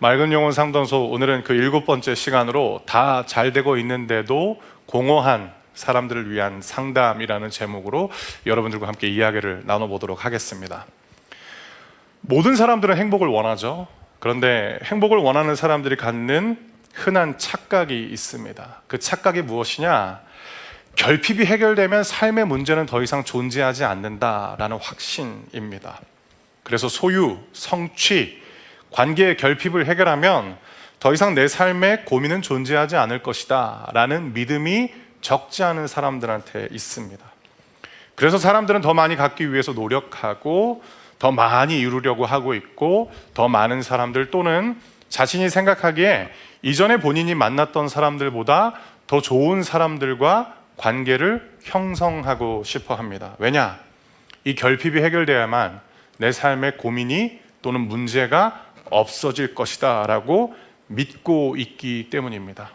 맑은 영혼 상담소, 오늘은 그 7번째 시간으로 다 잘 되고 있는데도 공허한 사람들을 위한 상담이라는 제목으로 여러분들과 함께 이야기를 나눠보도록 하겠습니다. 모든 사람들은 행복을 원하죠. 그런데 행복을 원하는 사람들이 갖는 흔한 착각이 있습니다. 그 착각이 무엇이냐? 결핍이 해결되면 삶의 문제는 더 이상 존재하지 않는다라는 확신입니다. 그래서 소유, 성취, 관계의 결핍을 해결하면 더 이상 내 삶에 고민은 존재하지 않을 것이다 라는 믿음이 적지 않은 사람들한테 있습니다. 그래서 사람들은 더 많이 갖기 위해서 노력하고 더 많이 이루려고 하고 있고, 더 많은 사람들 또는 자신이 생각하기에 이전에 본인이 만났던 사람들보다 더 좋은 사람들과 관계를 형성하고 싶어 합니다. 왜냐? 이 결핍이 해결돼야만 내 삶의 고민이 또는 문제가 없어질 것이다 라고 믿고 있기 때문입니다.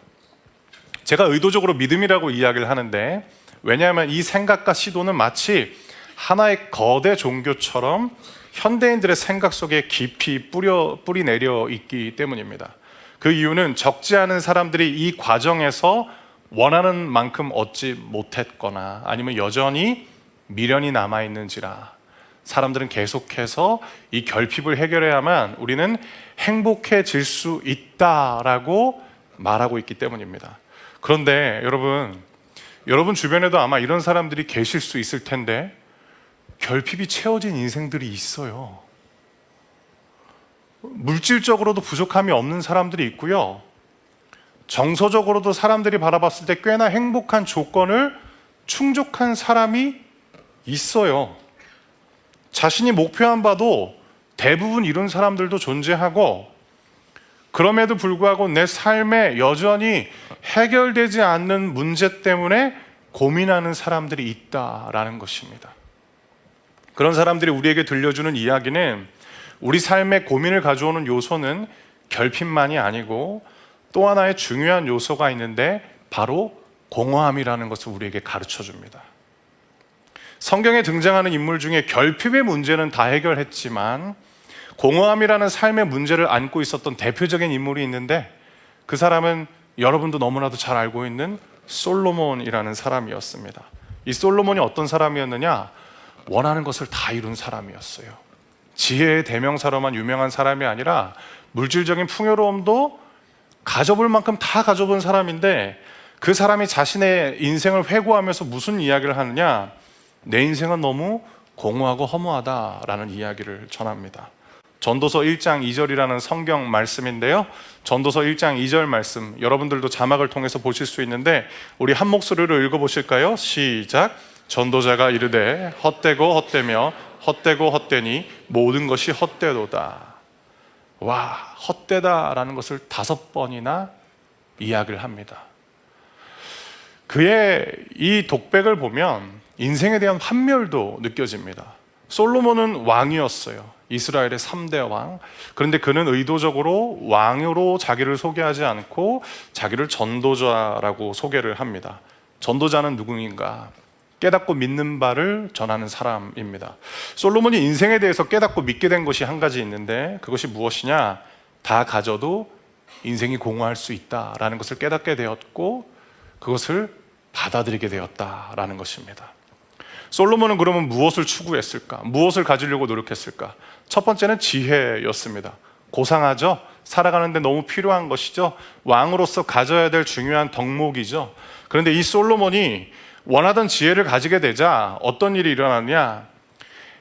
제가 의도적으로 믿음이라고 이야기를 하는데, 왜냐하면 이 생각과 시도는 마치 하나의 거대 종교처럼 현대인들의 생각 속에 깊이 뿌리 내려 있기 때문입니다. 그 이유는 적지 않은 사람들이 이 과정에서 원하는 만큼 얻지 못했거나 아니면 여전히 미련이 남아있는지라 사람들은 계속해서 이 결핍을 해결해야만 우리는 행복해질 수 있다라고 말하고 있기 때문입니다. 그런데 여러분 주변에도 아마 이런 사람들이 계실 수 있을 텐데, 결핍이 채워진 인생들이 있어요. 물질적으로도 부족함이 없는 사람들이 있고요, 정서적으로도 사람들이 바라봤을 때 꽤나 행복한 조건을 충족한 사람이 있어요. 자신이 목표한 바도 대부분 이룬 사람들도 존재하고, 그럼에도 불구하고 내 삶에 여전히 해결되지 않는 문제 때문에 고민하는 사람들이 있다라는 것입니다. 그런 사람들이 우리에게 들려주는 이야기는, 우리 삶에 고민을 가져오는 요소는 결핍만이 아니고 또 하나의 중요한 요소가 있는데 바로 공허함이라는 것을 우리에게 가르쳐 줍니다. 성경에 등장하는 인물 중에 결핍의 문제는 다 해결했지만 공허함이라는 삶의 문제를 안고 있었던 대표적인 인물이 있는데, 그 사람은 여러분도 너무나도 잘 알고 있는 솔로몬이라는 사람이었습니다. 이 솔로몬이 어떤 사람이었느냐? 원하는 것을 다 이룬 사람이었어요. 지혜의 대명사로만 유명한 사람이 아니라 물질적인 풍요로움도 가져볼 만큼 다 가져본 사람인데, 그 사람이 자신의 인생을 회고하면서 무슨 이야기를 하느냐? 내 인생은 너무 공허하고 허무하다라는 이야기를 전합니다. 전도서 1장 2절이라는 성경 말씀인데요, 전도서 1장 2절 말씀, 여러분들도 자막을 통해서 보실 수 있는데 우리 한 목소리로 읽어보실까요? 시작. 전도자가 이르되 헛되고 헛되며 헛되고 헛되니 모든 것이 헛되도다. 와, 헛되다라는 것을 5번이나 이야기를 합니다. 그의 이 독백을 보면 인생에 대한 환멸도 느껴집니다. 솔로몬은 왕이었어요. 이스라엘의 3대 왕. 그런데 그는 의도적으로 왕으로 자기를 소개하지 않고 자기를 전도자라고 소개를 합니다. 전도자는 누구인가? 깨닫고 믿는 바를 전하는 사람입니다. 솔로몬이 인생에 대해서 깨닫고 믿게 된 것이 한 가지 있는데, 그것이 무엇이냐? 다 가져도 인생이 공허할 수 있다라는 것을 깨닫게 되었고 그것을 받아들이게 되었다라는 것입니다. 솔로몬은 그러면 무엇을 추구했을까? 무엇을 가지려고 노력했을까? 첫 번째는 지혜였습니다. 고상하죠? 살아가는데 너무 필요한 것이죠. 왕으로서 가져야 될 중요한 덕목이죠. 그런데 이 솔로몬이 원하던 지혜를 가지게 되자 어떤 일이 일어나느냐?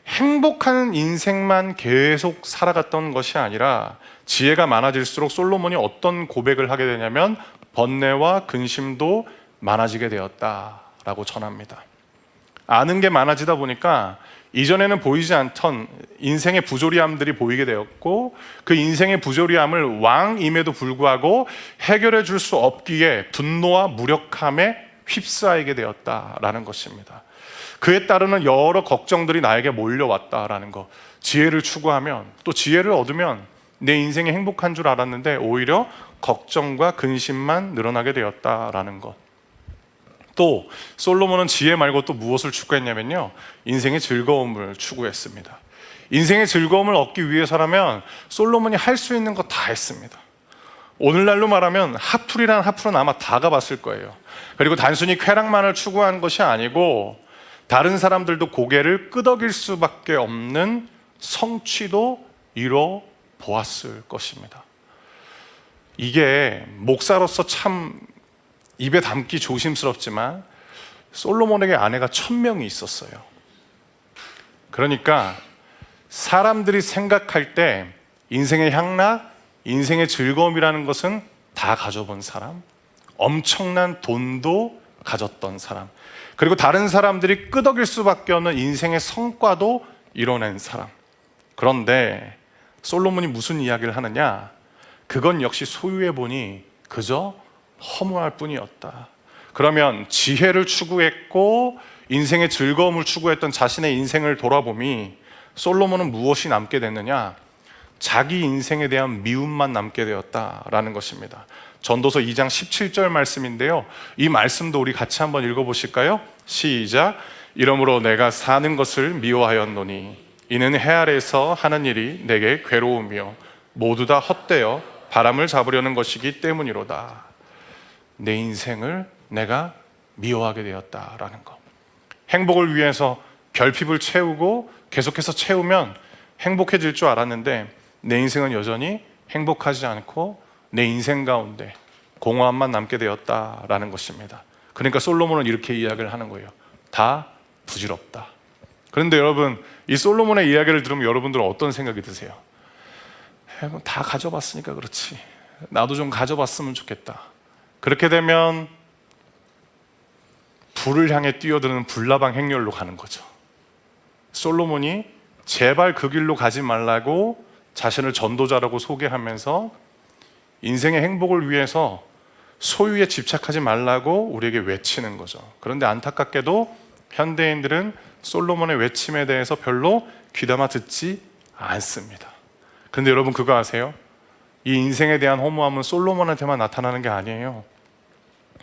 행복한 인생만 계속 살아갔던 것이 아니라 지혜가 많아질수록 솔로몬이 어떤 고백을 하게 되냐면 번뇌와 근심도 많아지게 되었다라고 전합니다. 아는 게 많아지다 보니까 이전에는 보이지 않던 인생의 부조리함들이 보이게 되었고, 그 인생의 부조리함을 왕임에도 불구하고 해결해 줄 수 없기에 분노와 무력함에 휩싸이게 되었다라는 것입니다. 그에 따르는 여러 걱정들이 나에게 몰려왔다라는 것. 지혜를 추구하면, 또 지혜를 얻으면 내 인생이 행복한 줄 알았는데 오히려 걱정과 근심만 늘어나게 되었다라는 것. 또 솔로몬은 지혜 말고 또 무엇을 추구했냐면요, 인생의 즐거움을 추구했습니다. 인생의 즐거움을 얻기 위해서라면 솔로몬이 할 수 있는 거 다 했습니다. 오늘날로 말하면 핫플이라는 핫플은 아마 다 가봤을 거예요. 그리고 단순히 쾌락만을 추구한 것이 아니고 다른 사람들도 고개를 끄덕일 수밖에 없는 성취도 이뤄 보았을 것입니다. 이게 목사로서 참 입에 담기 조심스럽지만 솔로몬에게 아내가 1000명이 있었어요. 그러니까 사람들이 생각할 때 인생의 향락, 인생의 즐거움이라는 것은 다 가져본 사람, 엄청난 돈도 가졌던 사람, 그리고 다른 사람들이 끄덕일 수밖에 없는 인생의 성과도 이뤄낸 사람. 그런데 솔로몬이 무슨 이야기를 하느냐? 그건 역시 소유해 보니 그저 허무할 뿐이었다. 그러면 지혜를 추구했고 인생의 즐거움을 추구했던 자신의 인생을 돌아보니 솔로몬은 무엇이 남게 됐느냐? 자기 인생에 대한 미움만 남게 되었다라는 것입니다. 전도서 2장 17절 말씀인데요, 이 말씀도 우리 같이 한번 읽어보실까요? 시작. 이러므로 내가 사는 것을 미워하였노니 이는 해 아래에서 하는 일이 내게 괴로우며 모두 다 헛되어 바람을 잡으려는 것이기 때문이로다. 내 인생을 내가 미워하게 되었다라는 것. 행복을 위해서 결핍을 채우고 계속해서 채우면 행복해질 줄 알았는데 내 인생은 여전히 행복하지 않고 내 인생 가운데 공허함만 남게 되었다라는 것입니다. 그러니까 솔로몬은 이렇게 이야기를 하는 거예요. 다 부질없다. 그런데 여러분, 이 솔로몬의 이야기를 들으면 여러분들은 어떤 생각이 드세요? 다 가져봤으니까 그렇지, 나도 좀 가져봤으면 좋겠다. 그렇게 되면 불을 향해 뛰어드는 불나방 행렬로 가는 거죠. 솔로몬이 제발 그 길로 가지 말라고 자신을 전도자라고 소개하면서 인생의 행복을 위해서 소유에 집착하지 말라고 우리에게 외치는 거죠. 그런데 안타깝게도 현대인들은 솔로몬의 외침에 대해서 별로 귀담아 듣지 않습니다. 그런데 여러분 그거 아세요? 이 인생에 대한 허무함은 솔로몬한테만 나타나는 게 아니에요.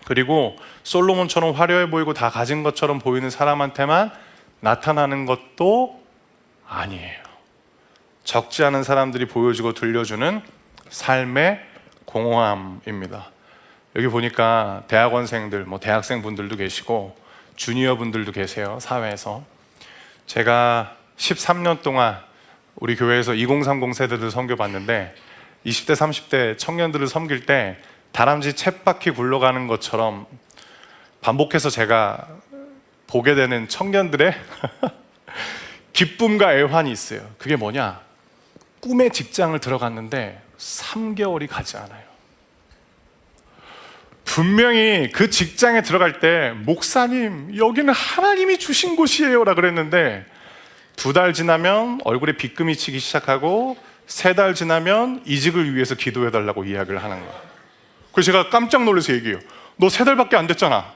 그리고 솔로몬처럼 화려해 보이고 다 가진 것처럼 보이는 사람한테만 나타나는 것도 아니에요. 적지 않은 사람들이 보여주고 들려주는 삶의 공허함입니다. 여기 보니까 대학원생들, 대학생 분들도 계시고 주니어 분들도 계세요. 사회에서. 제가 13년 동안 우리 교회에서 2030 세대들 섬겨봤는데 20대 30대 청년들을 섬길 때 다람쥐 쳇바퀴 굴러가는 것처럼 반복해서 제가 보게 되는 청년들의 기쁨과 애환이 있어요. 그게 뭐냐? 꿈의 직장을 들어갔는데 3개월이 가지 않아요. 분명히 그 직장에 들어갈 때 목사님, 여기는 하나님이 주신 곳이에요 라 그랬는데 2달 지나면 얼굴에 빗금이 치기 시작하고 3달 지나면 이직을 위해서 기도해달라고 이야기를 하는 거예요. 그래서 제가 깜짝 놀라서 얘기해요. 너 3달밖에 안 됐잖아.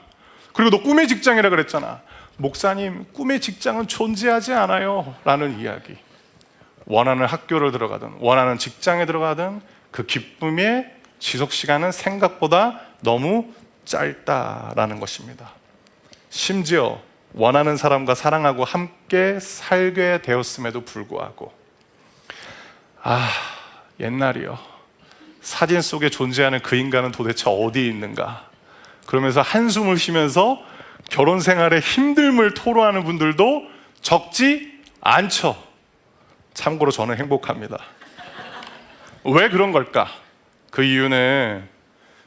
그리고 너 꿈의 직장이라 그랬잖아. 목사님, 꿈의 직장은 존재하지 않아요 라는 이야기. 원하는 학교를 들어가든 원하는 직장에 들어가든 그 기쁨의 지속시간은 생각보다 너무 짧다라는 것입니다. 심지어 원하는 사람과 사랑하고 함께 살게 되었음에도 불구하고 옛날이요, 사진 속에 존재하는 그 인간은 도대체 어디 있는가, 그러면서 한숨을 쉬면서 결혼 생활의 힘듦을 토로하는 분들도 적지 않죠. 참고로 저는 행복합니다. 왜 그런 걸까? 그 이유는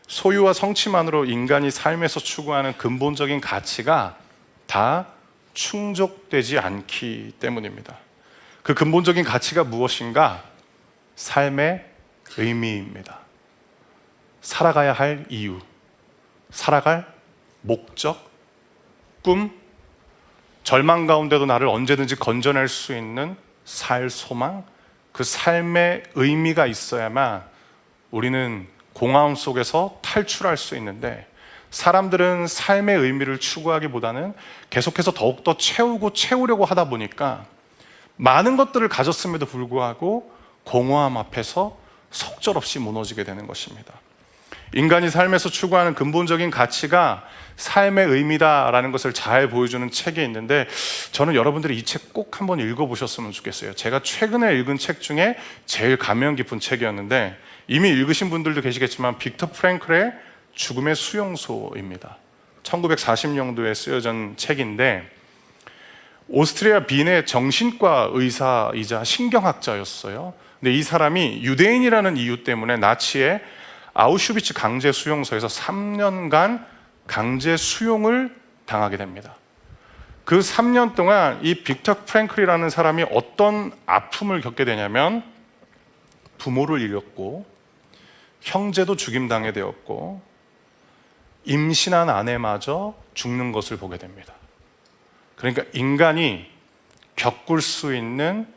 소유와 성취만으로 인간이 삶에서 추구하는 근본적인 가치가 다 충족되지 않기 때문입니다. 그 근본적인 가치가 무엇인가? 삶의 의미입니다. 살아가야 할 이유, 살아갈 목적, 꿈, 절망 가운데도 나를 언제든지 건져낼 수 있는 살 소망, 그 삶의 의미가 있어야만 우리는 공허함 속에서 탈출할 수 있는데, 사람들은 삶의 의미를 추구하기보다는 계속해서 더욱더 채우려고 하다 보니까 많은 것들을 가졌음에도 불구하고 공허함 앞에서 속절없이 무너지게 되는 것입니다. 인간이 삶에서 추구하는 근본적인 가치가 삶의 의미다라는 것을 잘 보여주는 책이 있는데, 저는 여러분들이 이 책 꼭 한번 읽어보셨으면 좋겠어요. 제가 최근에 읽은 책 중에 제일 감명 깊은 책이었는데, 이미 읽으신 분들도 계시겠지만 빅터 프랭클의 죽음의 수용소입니다. 1940년도에 쓰여진 책인데, 오스트리아 빈의 정신과 의사이자 신경학자였어요. 근데 이 사람이 유대인이라는 이유 때문에 나치의 아우슈비츠 강제 수용소에서 3년간 강제 수용을 당하게 됩니다. 그 3년 동안 이 빅터 프랭클이라는 사람이 어떤 아픔을 겪게 되냐면, 부모를 잃었고, 형제도 죽임당해 되었고, 임신한 아내마저 죽는 것을 보게 됩니다. 그러니까 인간이 겪을 수 있는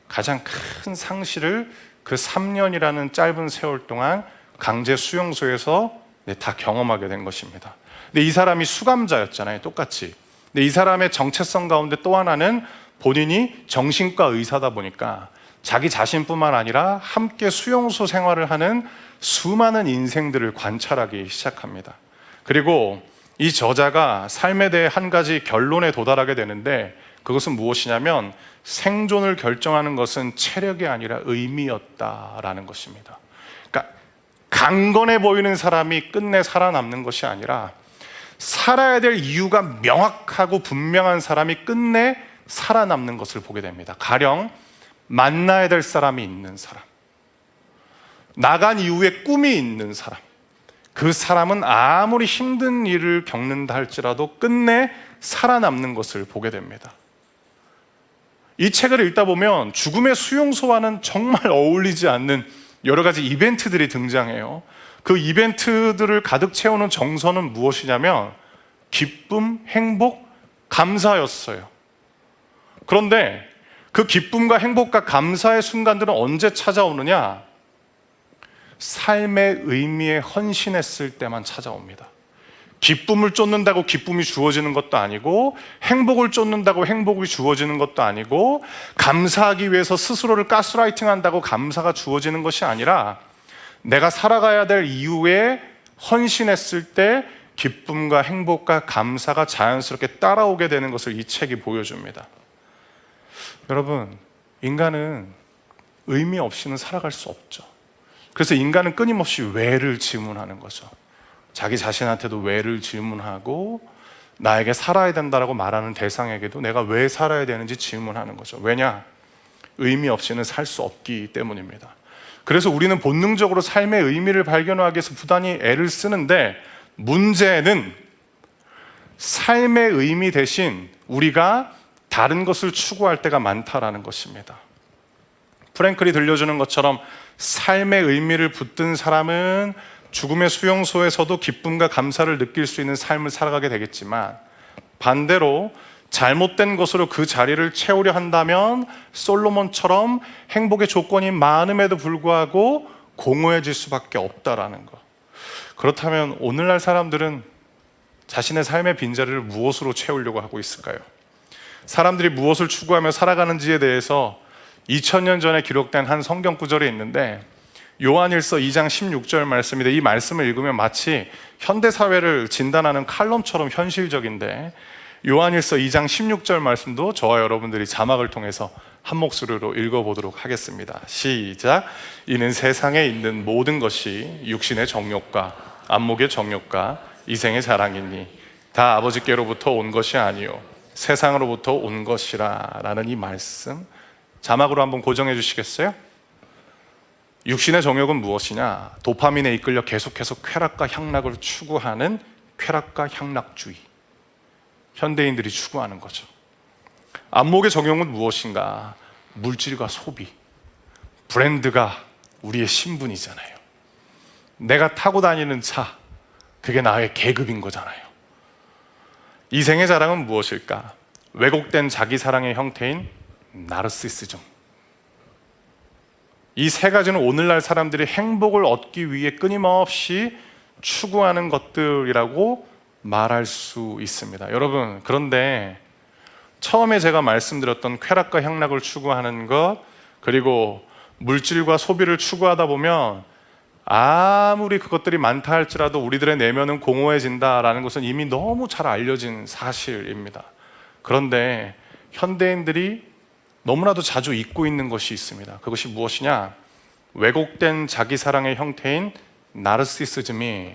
가장 큰 상실을 그 3년이라는 짧은 세월 동안 강제 수용소에서 다 경험하게 된 것입니다. 근데 이 사람이 수감자였잖아요, 똑같이. 근데 이 사람의 정체성 가운데 또 하나는 본인이 정신과 의사다 보니까 자기 자신뿐만 아니라 함께 수용소 생활을 하는 수많은 인생들을 관찰하기 시작합니다. 그리고 이 저자가 삶에 대해 한 가지 결론에 도달하게 되는데, 그것은 무엇이냐면 생존을 결정하는 것은 체력이 아니라 의미였다라는 것입니다. 그러니까 강건해 보이는 사람이 끝내 살아남는 것이 아니라, 살아야 될 이유가 명확하고 분명한 사람이 끝내 살아남는 것을 보게 됩니다. 가령 만나야 될 사람이 있는 사람, 나간 이후에 꿈이 있는 사람, 그 사람은 아무리 힘든 일을 겪는다 할지라도 끝내 살아남는 것을 보게 됩니다. 이 책을 읽다 보면 죽음의 수용소와는 정말 어울리지 않는 여러 가지 이벤트들이 등장해요. 그 이벤트들을 가득 채우는 정서는 무엇이냐면 기쁨, 행복, 감사였어요. 그런데 그 기쁨과 행복과 감사의 순간들은 언제 찾아오느냐? 삶의 의미에 헌신했을 때만 찾아옵니다. 기쁨을 쫓는다고 기쁨이 주어지는 것도 아니고, 행복을 쫓는다고 행복이 주어지는 것도 아니고, 감사하기 위해서 스스로를 가스라이팅 한다고 감사가 주어지는 것이 아니라, 내가 살아가야 될 이유에 헌신했을 때 기쁨과 행복과 감사가 자연스럽게 따라오게 되는 것을 이 책이 보여줍니다. 여러분, 인간은 의미 없이는 살아갈 수 없죠. 그래서 인간은 끊임없이 왜를 질문하는 거죠. 자기 자신한테도 왜를 질문하고, 나에게 살아야 된다라고 말하는 대상에게도 내가 왜 살아야 되는지 질문하는 거죠. 왜냐? 의미 없이는 살 수 없기 때문입니다. 그래서 우리는 본능적으로 삶의 의미를 발견하기 위해서 부단히 애를 쓰는데, 문제는 삶의 의미 대신 우리가 다른 것을 추구할 때가 많다라는 것입니다. 프랭클이 들려주는 것처럼 삶의 의미를 붙든 사람은 죽음의 수용소에서도 기쁨과 감사를 느낄 수 있는 삶을 살아가게 되겠지만, 반대로 잘못된 것으로 그 자리를 채우려 한다면 솔로몬처럼 행복의 조건이 많음에도 불구하고 공허해질 수밖에 없다라는 것. 그렇다면 오늘날 사람들은 자신의 삶의 빈자리를 무엇으로 채우려고 하고 있을까요? 사람들이 무엇을 추구하며 살아가는지에 대해서 2000년 전에 기록된 한 성경 구절이 있는데, 요한일서 2장 16절 말씀인데, 이 말씀을 읽으면 마치 현대사회를 진단하는 칼럼처럼 현실적인데, 요한일서 2장 16절 말씀도 저와 여러분들이 자막을 통해서 한 목소리로 읽어보도록 하겠습니다. 시작. 이는 세상에 있는 모든 것이 육신의 정욕과 안목의 정욕과 이생의 자랑이니 다 아버지께로부터 온 것이 아니요 세상으로부터 온 것이라 라는 이 말씀, 자막으로 한번 고정해 주시겠어요? 육신의 정욕은 무엇이냐? 도파민에 이끌려 계속해서 쾌락과 향락을 추구하는 쾌락과 향락주의, 현대인들이 추구하는 거죠. 안목의 정욕은 무엇인가? 물질과 소비, 브랜드가 우리의 신분이잖아요. 내가 타고 다니는 차, 그게 나의 계급인 거잖아요. 이생의 자랑은 무엇일까? 왜곡된 자기 사랑의 형태인 나르시시즘. 이 세 가지는 오늘날 사람들이 행복을 얻기 위해 끊임없이 추구하는 것들이라고 말할 수 있습니다. 여러분, 그런데 처음에 제가 말씀드렸던 쾌락과 향락을 추구하는 것, 그리고 물질과 소비를 추구하다 보면 아무리 그것들이 많다 할지라도 우리들의 내면은 공허해진다라는 것은 이미 너무 잘 알려진 사실입니다. 그런데 현대인들이 너무나도 자주 잊고 있는 것이 있습니다. 그것이 무엇이냐? 왜곡된 자기사랑의 형태인 나르시시즘이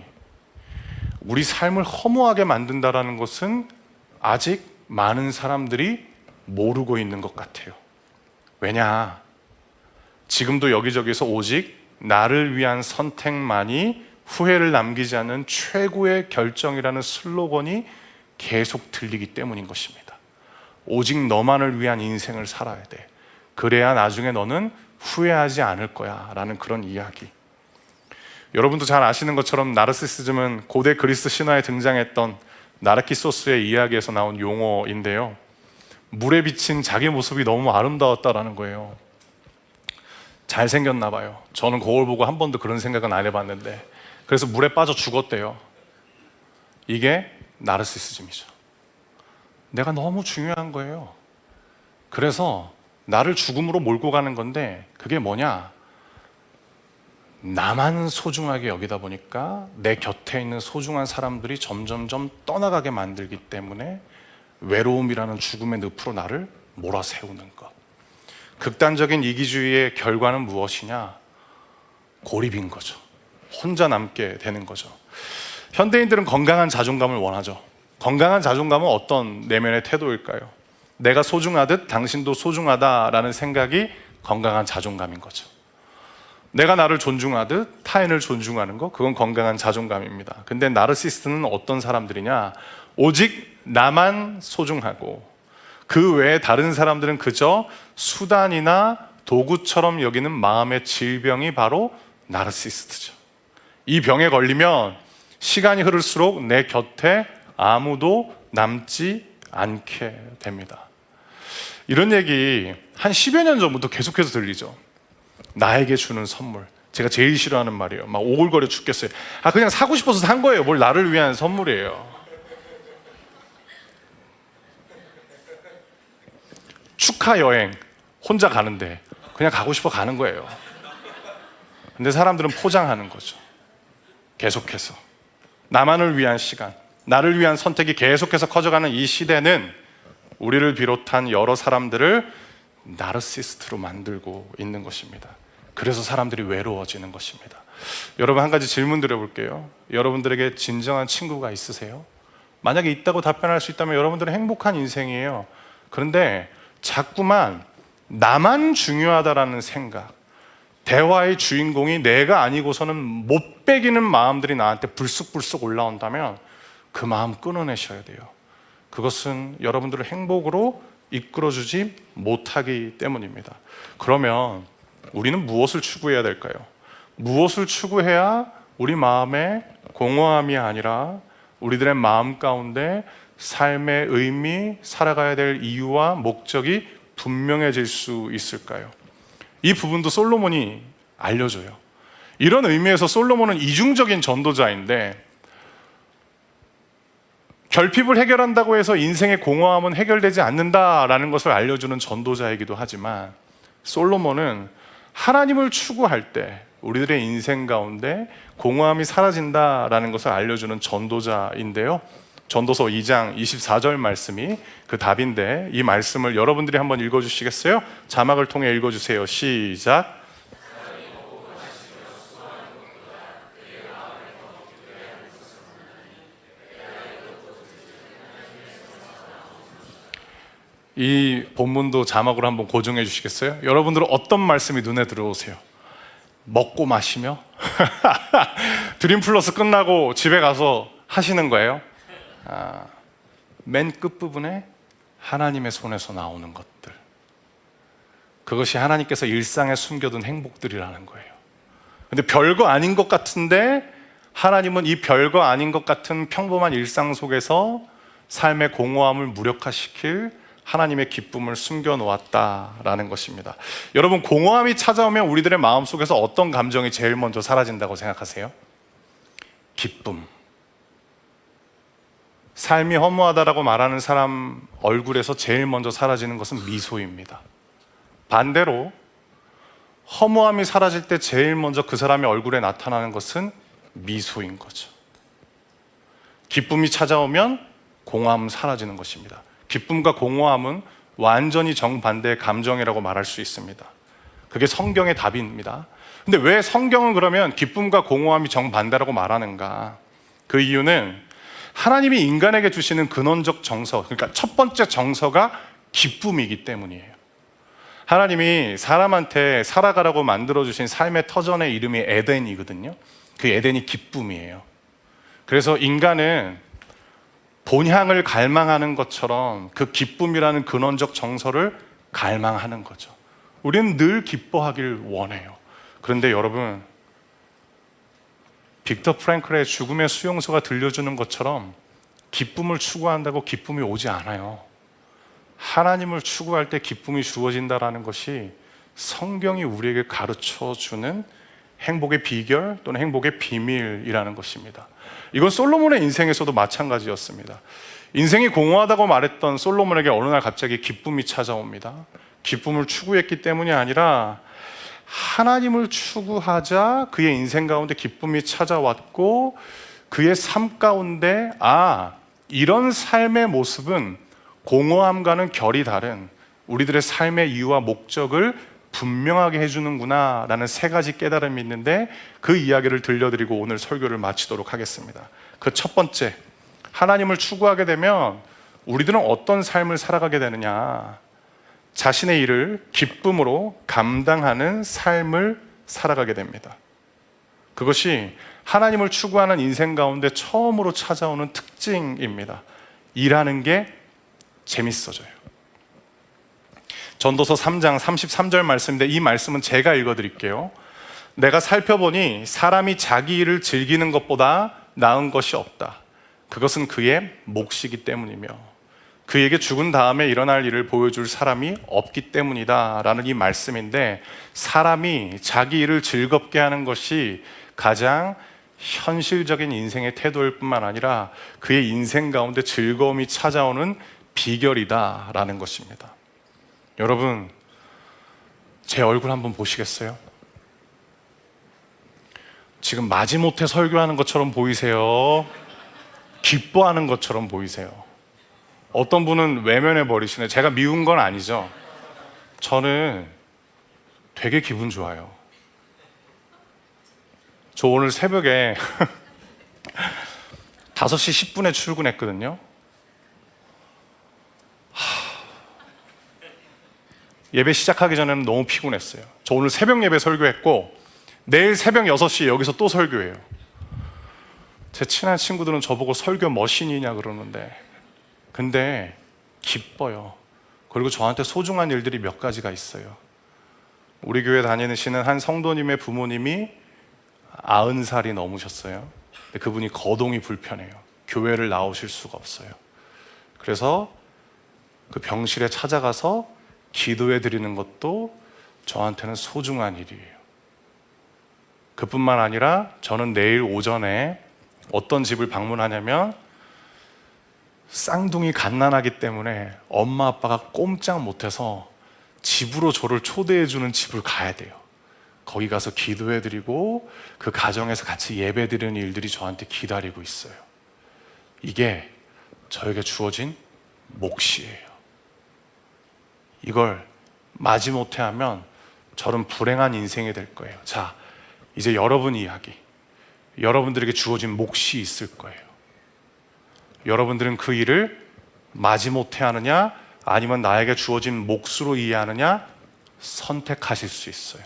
우리 삶을 허무하게 만든다는 것은 아직 많은 사람들이 모르고 있는 것 같아요. 왜냐? 지금도 여기저기서 오직 나를 위한 선택만이 후회를 남기지 않는 최고의 결정이라는 슬로건이 계속 들리기 때문인 것입니다. 오직 너만을 위한 인생을 살아야 돼. 그래야 나중에 너는 후회하지 않을 거야 라는 그런 이야기. 여러분도 잘 아시는 것처럼 나르시시즘은 고대 그리스 신화에 등장했던 나르키소스의 이야기에서 나온 용어인데요, 물에 비친 자기 모습이 너무 아름다웠다라는 거예요. 잘생겼나 봐요. 저는 거울 보고 한 번도 그런 생각은 안 해봤는데, 그래서 물에 빠져 죽었대요. 이게 나르시시즘이죠. 내가 너무 중요한 거예요. 그래서 나를 죽음으로 몰고 가는 건데, 그게 뭐냐? 나만 소중하게 여기다 보니까 내 곁에 있는 소중한 사람들이 점점점 떠나가게 만들기 때문에 외로움이라는 죽음의 늪으로 나를 몰아세우는 것. 극단적인 이기주의의 결과는 무엇이냐? 고립인 거죠. 혼자 남게 되는 거죠. 현대인들은 건강한 자존감을 원하죠. 건강한 자존감은 어떤 내면의 태도일까요? 내가 소중하듯 당신도 소중하다라는 생각이 건강한 자존감인 거죠. 내가 나를 존중하듯 타인을 존중하는 거, 그건 건강한 자존감입니다. 근데 나르시스트는 어떤 사람들이냐? 오직 나만 소중하고 그 외에 다른 사람들은 그저 수단이나 도구처럼 여기는 마음의 질병이 바로 나르시스트죠. 이 병에 걸리면 시간이 흐를수록 내 곁에 아무도 남지 않게 됩니다. 이런 얘기 한 10여 년 전부터 계속해서 들리죠. 나에게 주는 선물, 제가 제일 싫어하는 말이에요. 막 오글거려 죽겠어요. 그냥 사고 싶어서 산 거예요. 뭘 나를 위한 선물이에요. 축하 여행 혼자 가는데 그냥 가고 싶어 가는 거예요. 근데 사람들은 포장하는 거죠. 계속해서 나만을 위한 시간, 나를 위한 선택이 계속해서 커져가는 이 시대는 우리를 비롯한 여러 사람들을 나르시스트로 만들고 있는 것입니다. 그래서 사람들이 외로워지는 것입니다. 여러분, 한 가지 질문 드려볼게요. 여러분들에게 진정한 친구가 있으세요? 만약에 있다고 답변할 수 있다면 여러분들은 행복한 인생이에요. 그런데 자꾸만 나만 중요하다라는 생각, 대화의 주인공이 내가 아니고서는 못 빼기는 마음들이 나한테 불쑥불쑥 올라온다면 그 마음 끊어내셔야 돼요. 그것은 여러분들을 행복으로 이끌어주지 못하기 때문입니다. 그러면 우리는 무엇을 추구해야 될까요? 무엇을 추구해야 우리 마음에 공허함이 아니라 우리들의 마음 가운데 삶의 의미, 살아가야 될 이유와 목적이 분명해질 수 있을까요? 이 부분도 솔로몬이 알려줘요. 이런 의미에서 솔로몬은 이중적인 전도자인데, 결핍을 해결한다고 해서 인생의 공허함은 해결되지 않는다라는 것을 알려주는 전도자이기도 하지만, 솔로몬은 하나님을 추구할 때 우리들의 인생 가운데 공허함이 사라진다라는 것을 알려주는 전도자인데요, 전도서 2장 24절 말씀이 그 답인데, 이 말씀을 여러분들이 한번 읽어주시겠어요? 자막을 통해 읽어주세요. 시작. 이 본문도 자막으로 한번 고정해 주시겠어요? 여러분들은 어떤 말씀이 눈에 들어오세요? 먹고 마시며? 드림 플러스 끝나고 집에 가서 하시는 거예요? 맨 끝부분에 하나님의 손에서 나오는 것들, 그것이 하나님께서 일상에 숨겨둔 행복들이라는 거예요. 근데 별거 아닌 것 같은데 하나님은 이 별거 아닌 것 같은 평범한 일상 속에서 삶의 공허함을 무력화시킬 하나님의 기쁨을 숨겨놓았다라는 것입니다. 여러분, 공허함이 찾아오면 우리들의 마음속에서 어떤 감정이 제일 먼저 사라진다고 생각하세요? 기쁨. 삶이 허무하다라고 말하는 사람 얼굴에서 제일 먼저 사라지는 것은 미소입니다. 반대로 허무함이 사라질 때 제일 먼저 그 사람의 얼굴에 나타나는 것은 미소인 거죠. 기쁨이 찾아오면 공허함은 사라지는 것입니다. 기쁨과 공허함은 완전히 정반대의 감정이라고 말할 수 있습니다. 그게 성경의 답입니다. 근데 왜 성경은 그러면 기쁨과 공허함이 정반대라고 말하는가? 그 이유는 하나님이 인간에게 주시는 근원적 정서, 그러니까 첫 번째 정서가 기쁨이기 때문이에요. 하나님이 사람한테 살아가라고 만들어주신 삶의 터전의 이름이 에덴이거든요. 그 에덴이 기쁨이에요. 그래서 인간은 본향을 갈망하는 것처럼 그 기쁨이라는 근원적 정서를 갈망하는 거죠. 우리는 늘 기뻐하길 원해요. 그런데 여러분, 빅터 프랭클의 죽음의 수용소가 들려주는 것처럼 기쁨을 추구한다고 기쁨이 오지 않아요. 하나님을 추구할 때 기쁨이 주어진다는 것이 성경이 우리에게 가르쳐주는 행복의 비결 또는 행복의 비밀이라는 것입니다. 이건 솔로몬의 인생에서도 마찬가지였습니다. 인생이 공허하다고 말했던 솔로몬에게 어느 날 갑자기 기쁨이 찾아옵니다. 기쁨을 추구했기 때문이 아니라 하나님을 추구하자 그의 인생 가운데 기쁨이 찾아왔고, 그의 삶 가운데 이런 삶의 모습은 공허함과는 결이 다른 우리들의 삶의 이유와 목적을 분명하게 해주는구나 라는 세 가지 깨달음이 있는데, 그 이야기를 들려드리고 오늘 설교를 마치도록 하겠습니다. 그 첫 번째, 하나님을 추구하게 되면 우리들은 어떤 삶을 살아가게 되느냐? 자신의 일을 기쁨으로 감당하는 삶을 살아가게 됩니다. 그것이 하나님을 추구하는 인생 가운데 처음으로 찾아오는 특징입니다. 일하는 게 재밌어져요. 전도서 3장 33절 말씀인데, 이 말씀은 제가 읽어드릴게요. 내가 살펴보니 사람이 자기 일을 즐기는 것보다 나은 것이 없다. 그것은 그의 몫이기 때문이며 그에게 죽은 다음에 일어날 일을 보여줄 사람이 없기 때문이다 라는 이 말씀인데, 사람이 자기 일을 즐겁게 하는 것이 가장 현실적인 인생의 태도일 뿐만 아니라 그의 인생 가운데 즐거움이 찾아오는 비결이다 라는 것입니다. 여러분, 제 얼굴 한번 보시겠어요? 지금 마지못해 설교하는 것처럼 보이세요? 기뻐하는 것처럼 보이세요? 어떤 분은 외면해 버리시네. 제가 미운 건 아니죠. 저는 되게 기분 좋아요. 저 오늘 새벽에 5시 10분에 출근했거든요. 예배 시작하기 전에는 너무 피곤했어요. 저 오늘 새벽 예배 설교했고 내일 새벽 6시에 여기서 또 설교해요. 제 친한 친구들은 저보고 설교 머신이냐 그러는데, 근데 기뻐요. 그리고 저한테 소중한 일들이 몇 가지가 있어요. 우리 교회 다니시는 한 성도님의 부모님이 90살이 넘으셨어요. 근데 그분이 거동이 불편해요. 교회를 나오실 수가 없어요. 그래서 그 병실에 찾아가서 기도해 드리는 것도 저한테는 소중한 일이에요. 그뿐만 아니라 저는 내일 오전에 어떤 집을 방문하냐면, 쌍둥이 갓난아기 때문에 엄마 아빠가 꼼짝 못해서 집으로 저를 초대해 주는 집을 가야 돼요. 거기 가서 기도해 드리고 그 가정에서 같이 예배 드리는 일들이 저한테 기다리고 있어요. 이게 저에게 주어진 몫이에요. 이걸 마지못해 하면 저는 불행한 인생이 될 거예요. 자, 이제 여러분 이야기, 여러분들에게 주어진 몫이 있을 거예요. 여러분들은 그 일을 마지못해 하느냐 아니면 나에게 주어진 몫으로 이해하느냐 선택하실 수 있어요.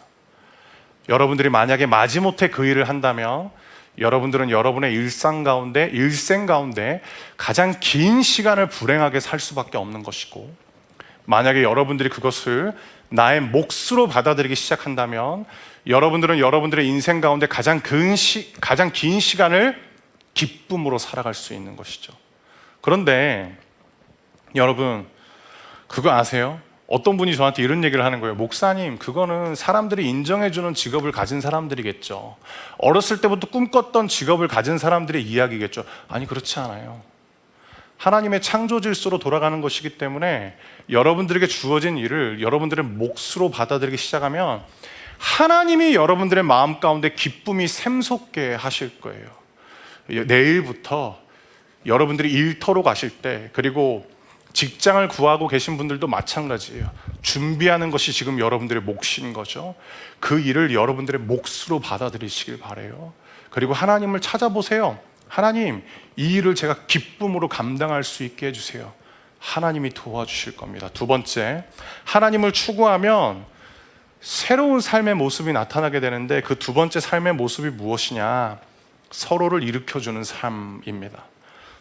여러분들이 만약에 마지못해 그 일을 한다면 여러분들은 여러분의 일생 가운데 가장 긴 시간을 불행하게 살 수밖에 없는 것이고, 만약에 여러분들이 그것을 나의 몫으로 받아들이기 시작한다면 여러분들은 여러분들의 인생 가운데 가장 긴 시간을 기쁨으로 살아갈 수 있는 것이죠. 그런데 여러분, 그거 아세요? 어떤 분이 저한테 이런 얘기를 하는 거예요. 목사님, 그거는 사람들이 인정해주는 직업을 가진 사람들이겠죠. 어렸을 때부터 꿈꿨던 직업을 가진 사람들의 이야기겠죠. 아니, 그렇지 않아요. 하나님의 창조 질서로 돌아가는 것이기 때문에 여러분들에게 주어진 일을 여러분들의 몫으로 받아들이기 시작하면 하나님이 여러분들의 마음 가운데 기쁨이 샘솟게 하실 거예요. 내일부터 여러분들이 일터로 가실 때, 그리고 직장을 구하고 계신 분들도 마찬가지예요. 준비하는 것이 지금 여러분들의 몫인 거죠. 그 일을 여러분들의 몫으로 받아들이시길 바라요. 그리고 하나님을 찾아보세요. 하나님, 이 일을 제가 기쁨으로 감당할 수 있게 해주세요. 하나님이 도와주실 겁니다. 두 번째, 하나님을 추구하면 새로운 삶의 모습이 나타나게 되는데, 그 두 번째 삶의 모습이 무엇이냐? 서로를 일으켜주는 삶입니다.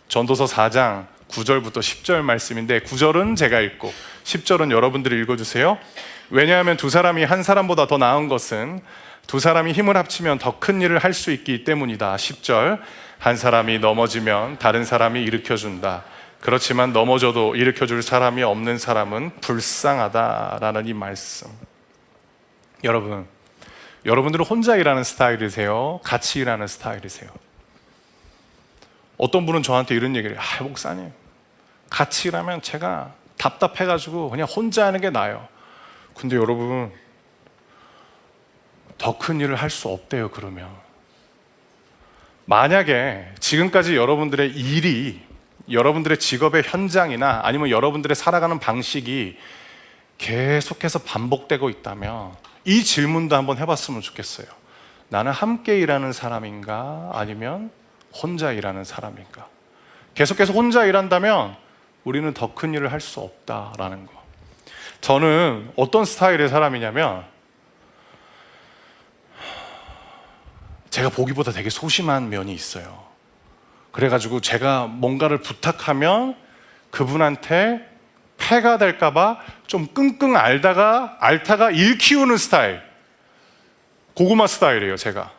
전도서 4장 9절부터 10절 말씀인데, 9절은 제가 읽고 10절은 여러분들이 읽어주세요. 왜냐하면 두 사람이 한 사람보다 더 나은 것은 두 사람이 힘을 합치면 더 큰 일을 할 수 있기 때문이다. 10절, 한 사람이 넘어지면 다른 사람이 일으켜준다. 그렇지만 넘어져도 일으켜줄 사람이 없는 사람은 불쌍하다라는 이 말씀. 여러분들은 혼자 일하는 스타일이세요? 같이 일하는 스타일이세요? 어떤 분은 저한테 이런 얘기를 해요. 목사님, 같이 일하면 제가 답답해가지고 그냥 혼자 하는 게 나아요. 근데 여러분, 더 큰 일을 할 수 없대요. 그러면 만약에 지금까지 여러분들의 일이, 여러분들의 직업의 현장이나 아니면 여러분들의 살아가는 방식이 계속해서 반복되고 있다면 이 질문도 한번 해봤으면 좋겠어요. 나는 함께 일하는 사람인가 아니면 혼자 일하는 사람인가? 계속해서 혼자 일한다면 우리는 더 큰 일을 할 수 없다라는 거. 저는 어떤 스타일의 사람이냐면, 제가 보기보다 되게 소심한 면이 있어요. 그래가지고 제가 뭔가를 부탁하면 그분한테 폐가 될까봐 좀 끙끙 앓다가 일 키우는 스타일, 고구마 스타일이에요, 제가.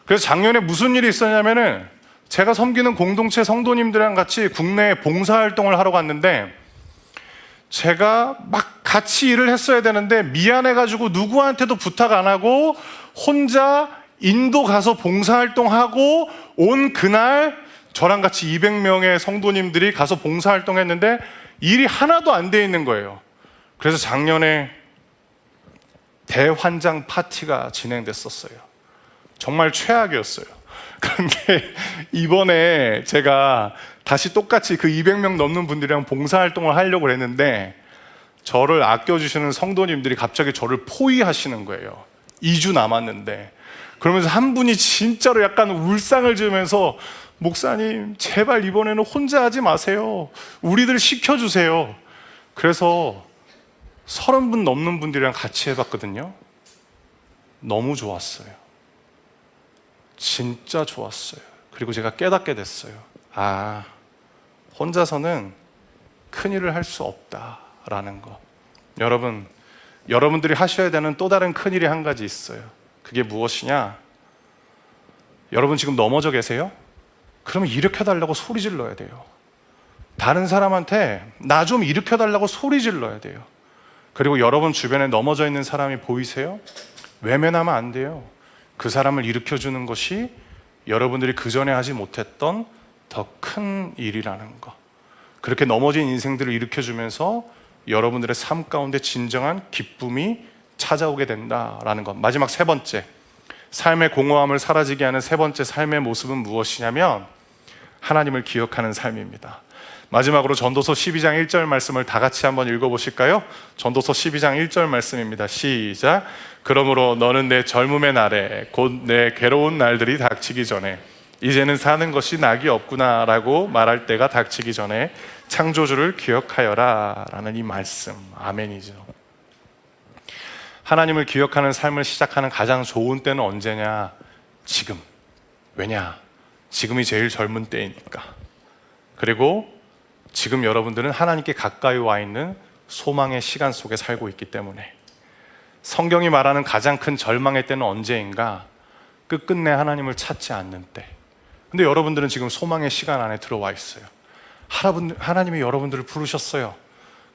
그래서 작년에 무슨 일이 있었냐면은, 제가 섬기는 공동체 성도님들이랑 같이 국내에 봉사활동을 하러 갔는데, 제가 막 같이 일을 했어야 되는데 미안해가지고 누구한테도 부탁 안 하고 혼자 인도 가서 봉사활동하고 온 그날 저랑 같이 200명의 성도님들이 가서 봉사활동했는데 일이 하나도 안 돼 있는 거예요. 그래서 작년에 대환장 파티가 진행됐었어요. 정말 최악이었어요. 그런데 이번에 제가 다시 똑같이 그 200명 넘는 분들이랑 봉사활동을 하려고 했는데, 저를 아껴주시는 성도님들이 갑자기 저를 포위하시는 거예요. 2주 남았는데. 그러면서 한 분이 진짜로 약간 울상을 지으면서, 목사님 제발 이번에는 혼자 하지 마세요. 우리들 시켜주세요. 그래서 30분 넘는 분들이랑 같이 해봤거든요. 너무 좋았어요. 진짜 좋았어요. 그리고 제가 깨닫게 됐어요. 혼자서는 큰일을 할 수 없다라는 거. 여러분들이 하셔야 되는 또 다른 큰일이 한 가지 있어요. 그게 무엇이냐? 여러분 지금 넘어져 계세요? 그러면 일으켜달라고 소리 질러야 돼요. 다른 사람한테 나 좀 일으켜달라고 소리 질러야 돼요. 그리고 여러분 주변에 넘어져 있는 사람이 보이세요? 외면하면 안 돼요. 그 사람을 일으켜주는 것이 여러분들이 그 전에 하지 못했던 더 큰 일이라는 거. 그렇게 넘어진 인생들을 일으켜주면서 여러분들의 삶 가운데 진정한 기쁨이 찾아오게 된다라는 것. 마지막 세 번째, 삶의 공허함을 사라지게 하는 세 번째 삶의 모습은 무엇이냐면, 하나님을 기억하는 삶입니다. 마지막으로 전도서 12장 1절 말씀을 다 같이 한번 읽어보실까요? 전도서 12장 1절 말씀입니다. 시작. 그러므로 너는 내 젊음의 날에 곧 내 괴로운 날들이 닥치기 전에, 이제는 사는 것이 낙이 없구나 라고 말할 때가 닥치기 전에 창조주를 기억하여라 라는 이 말씀. 아멘이죠. 하나님을 기억하는 삶을 시작하는 가장 좋은 때는 언제냐? 지금. 왜냐? 지금이 제일 젊은 때이니까. 그리고 지금 여러분들은 하나님께 가까이 와 있는 소망의 시간 속에 살고 있기 때문에. 성경이 말하는 가장 큰 절망의 때는 언제인가? 끝끝내 하나님을 찾지 않는 때. 근데 여러분들은 지금 소망의 시간 안에 들어와 있어요. 하나님이 여러분들을 부르셨어요.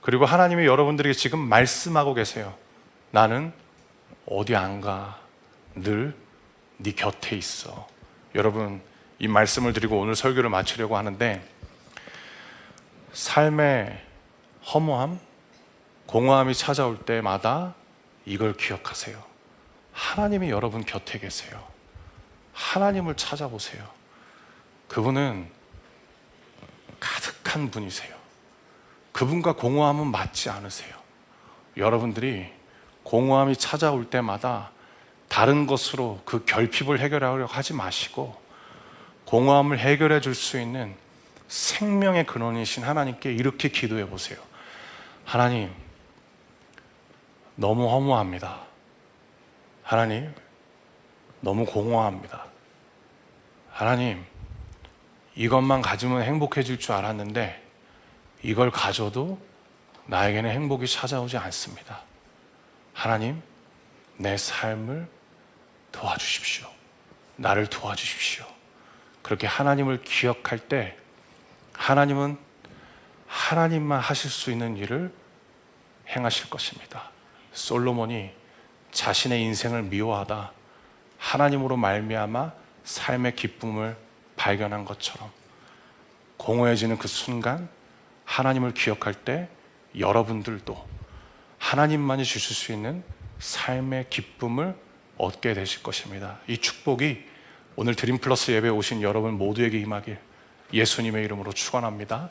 그리고 하나님이 여러분들에게 지금 말씀하고 계세요. 나는 어디 안 가. 늘 네 곁에 있어. 여러분, 이 말씀을 드리고 오늘 설교를 마치려고 하는데, 삶의 허무함, 공허함이 찾아올 때마다 이걸 기억하세요. 하나님이 여러분 곁에 계세요. 하나님을 찾아보세요. 그분은 가득한 분이세요. 그분과 공허함은 맞지 않으세요. 여러분들이 공허함이 찾아올 때마다 다른 것으로 그 결핍을 해결하려고 하지 마시고 공허함을 해결해 줄 수 있는 생명의 근원이신 하나님께 이렇게 기도해 보세요. 하나님, 너무 허무합니다. 하나님, 너무 공허합니다. 하나님, 이것만 가지면 행복해질 줄 알았는데 이걸 가져도 나에게는 행복이 찾아오지 않습니다. 하나님, 내 삶을 도와주십시오. 나를 도와주십시오. 그렇게 하나님을 기억할 때 하나님은 하나님만 하실 수 있는 일을 행하실 것입니다. 솔로몬이 자신의 인생을 미워하다 하나님으로 말미암아 삶의 기쁨을 발견한 것처럼 공허해지는 그 순간 하나님을 기억할 때 여러분들도 하나님만이 주실 수 있는 삶의 기쁨을 얻게 되실 것입니다. 이 축복이 오늘 드림플러스 예배에 오신 여러분 모두에게 임하길 예수님의 이름으로 축원합니다.